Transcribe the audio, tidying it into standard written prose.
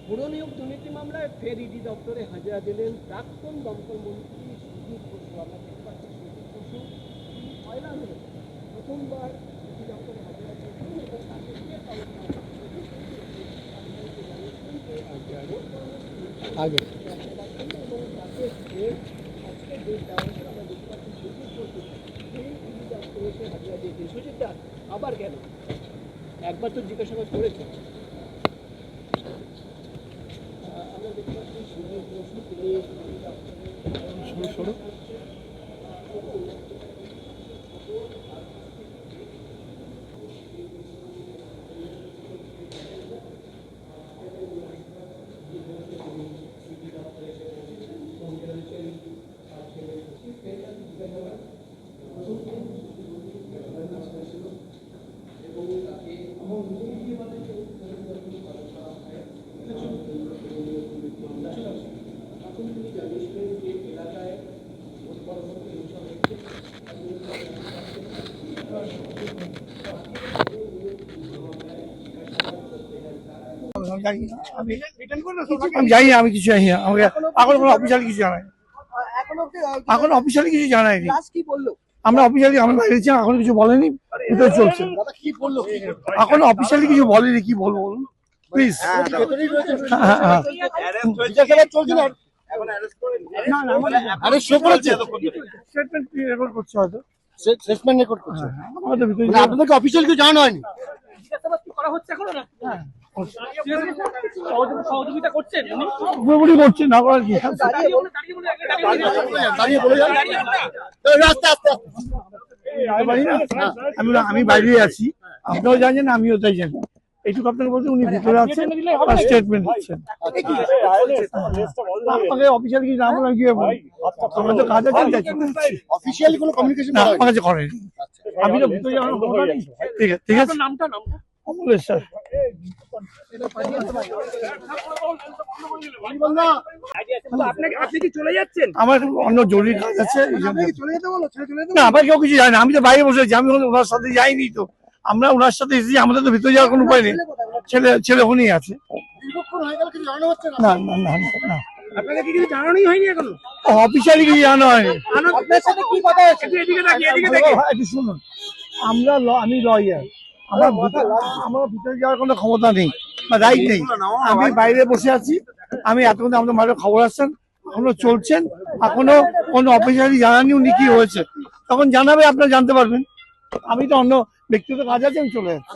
পুরো নিয়োগ দুর্নীতি মামলায় ফের ইডি দপ্তরে হাজিরা দিলেন প্রাক্তন দমকল মন্ত্রী সুজিত বসু। আমরা দেখতে পাচ্ছি সুজিত বসু তিনি হয়রান হলেন, প্রথমবার ইডি দপ্তরে হাজিরা দিয়েছেন এবং তাকে নিয়ে আগে এবং তাকে আজকে যে দেওয়া আমরা দেখতে পাচ্ছি সুজিত বসু সেই ইডি দপ্তরে এসে হাজিরা দিয়েছেন। সুজিত দা আবার কেন? একবার তো জিজ্ঞাসাবাদ করেছে। আমরা দেখতে পাচ্ছি সুজিত বসু তিনি আমি জানি না, আমি কিছু জানি না। আমাকে এখন কোনো অফিসিয়ালি কিছু জানাই, এখন অফিসিয়ালি কিছু জানাইনি। আমরা অফিসিয়ালি আমরা বাইরে ছিলাম, এখন কিছু বলেনি, ভিতরে চলছে। এখন অফিসিয়ালি কিছু বলেনি, কি বলবো বলুন প্লিজ। রেকর্ড করছে হয়তো, আপনাদেরকে অফিসিয়াল কিছু জানানো হয়নি? পুরোপুরি করছে, না করার কি। আমি বাইরে আছি, আপনারাও জানেন আমিও তাই জানি। এইটুকু আপনাকে বলতে উনি ভিতরে আছেন, স্টেটমেন্ট দিচ্ছেন। আমাকে অফিসিয়াল কিছু না বলে কি আমরা তো কাজ আছে, অফিসিয়ালি কোনো কমিউনিকেশন না আমার কাছে করেনি। আমি তো ভিতরে যাওয়ার ক্ষমতা নেই। ঠিক আছে, ঠিক আছে। অমলেশ স্যার। আমার অন্য জরুরি কাজ আছে, না আমার কেউ কিছু জানে না। আমি তো বাইরে বসে আছি, আমি ওনার সাথে যাইনি। তো আমরা ওনার সাথে এসেছি, আমাদের তো ভিতরে যাওয়ার কোনো উপায় নেই। ছেলে ওখানেই আছে। না না না না, আপনাদের কি কিছু জানানোই হয়নি এখনো? অফিসিয়ালি কিছু জানানো হয়নি। আপনার সাথে কি কথা হচ্ছে? একটু শুনুন, আমি লয়ার, আমার ভিতরে যাওয়ার কোনো ক্ষমতা নেই বা রাইট নেই। আমি বাইরে বসে আছি, আমি এতক্ষণ আমাদের মাঠে খবর আসছেন, এখনো চলছেন, এখনো কোনো অফিসিয়ালি জানানি উনি কি হয়েছে। তখন জানাবে, আপনারা জানতে পারবেন। আমি তো অন্য ব্যক্তিগত কাজ আছে, আমি চলে যাচ্ছি।